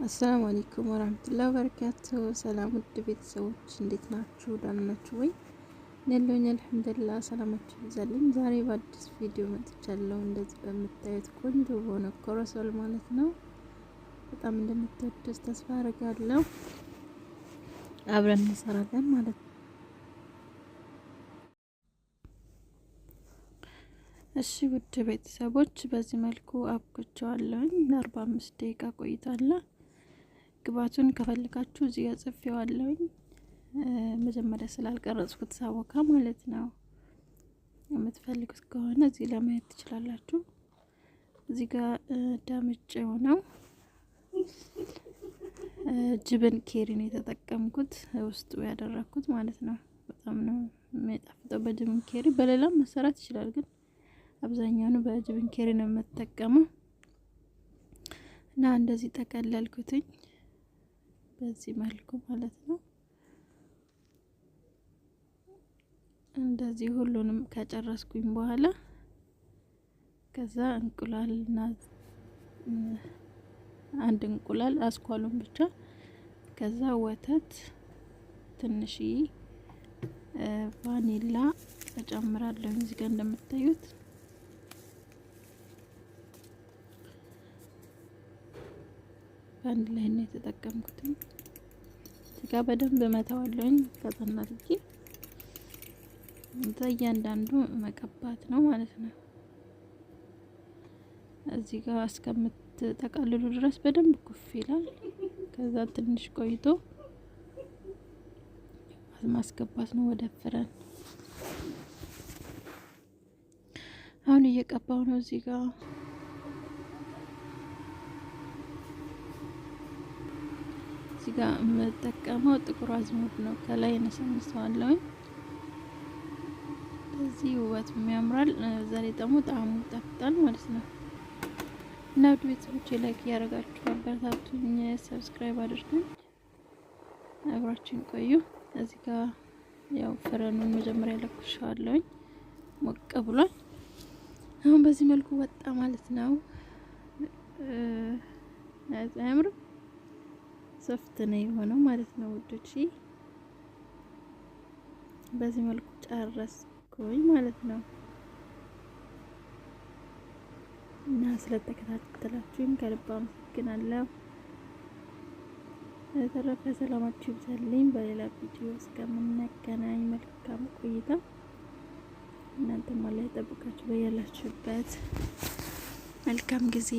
አሰላሙ አለይኩም ወራህመቱላሂ ወበረካቱሁ። ሰላም ውድ ቤተሰቦች እንዴት ናችሁ? ደህና ናችሁ ወይ? ነሎኝ አልሐምዱሊላህ ሰላማችሁ ይብዛልኝ። ዛሬ በአዲስ ቪዲዮ መጥቻለሁ። እንደዚህ በምታዩት ቆንጆ በሆነ ኮረሶል ማለት ነው። በጣም እንደምትወዱት ተስፋ አደርጋለሁ። አብረን እንሰራለን ማለት ነው። እሺ ውድ ቤተሰቦች በዚህ መልኩ አብኩቸዋለሁኝ። ለ45 ደቂቃ ቆይታለሁ። ግባቱን ከፈልጋችሁ እዚህ ጋር ጽፌዋለሁኝ። መጀመሪያ ስላልቀረጽኩት ሳቦካ ማለት ነው። የምትፈልጉት ከሆነ እዚህ ላይ ማየት ትችላላችሁ። እዚህ ጋር ዳምጬው ነው። ጅብን ኬሪን የተጠቀምኩት ውስጡ ያደረኩት ማለት ነው። በጣም ነው የሚጣፍጠው በጅብን ኬሪ። በሌላም መሰራት ይችላል፣ ግን አብዛኛውን በጅብን ኬሪ ነው የምጠቀመው እና እንደዚህ ጠቀለልኩትኝ በዚህ መልኩ ማለት ነው። እንደዚህ ሁሉንም ከጨረስኩኝ በኋላ ከዛ እንቁላልና አንድ እንቁላል አስኳሉን ብቻ፣ ከዛ ወተት ትንሽዬ ቫኒላ እጨምራለሁ። እዚህ ጋር እንደምታዩት በአንድ ላይ ነው የተጠቀምኩት። እዚህ ጋር በደንብ መታዋለሁኝ ከጠና ልጅ እያንዳንዱ መቀባት ነው ማለት ነው። እዚህ ጋር እስከምትጠቃልሉ ድረስ በደንብ ኩፍ ይላል። ከዛ ትንሽ ቆይቶ ማስገባት ነው ወደ ፍረን። አሁን እየቀባው ነው። እዚህ ጋር የምጠቀመው ጥቁር አዝሙድ ነው። ከላይ ነሰንሰዋለሁ። እዚህ ውበት የሚያምራል። ዛሬ ደግሞ ጣዕሙ ይጣፍጣል ማለት ነው። እና ውድ ቤተሰቦቼ ላይክ ያደረጋችሁ አበረታቱኝ፣ ሰብስክራይብ አድርጉኝ፣ አብራችሁን ቆዩ። እዚህ ጋር ያው ፍረኑን መጀመሪያ ለኩሻለሁኝ፣ ሞቅ ብሏል። አሁን በዚህ መልኩ ወጣ ማለት ነው። አያምርም? ሶፍት ነው የሆነው ማለት ነው ውዶች። በዚህ መልኩ ጨረስኩኝ ማለት ነው። እና ስለተከታተላችሁኝ ከልብ አመሰግናለሁ። በተረፈ ሰላማችሁ ይብዛልኝ። በሌላ ቪዲዮ እስከምንገናኝ መልካም ቆይታ። እናንተም አላህ ይጠብቃችሁ በያላችሁበት። መልካም ጊዜ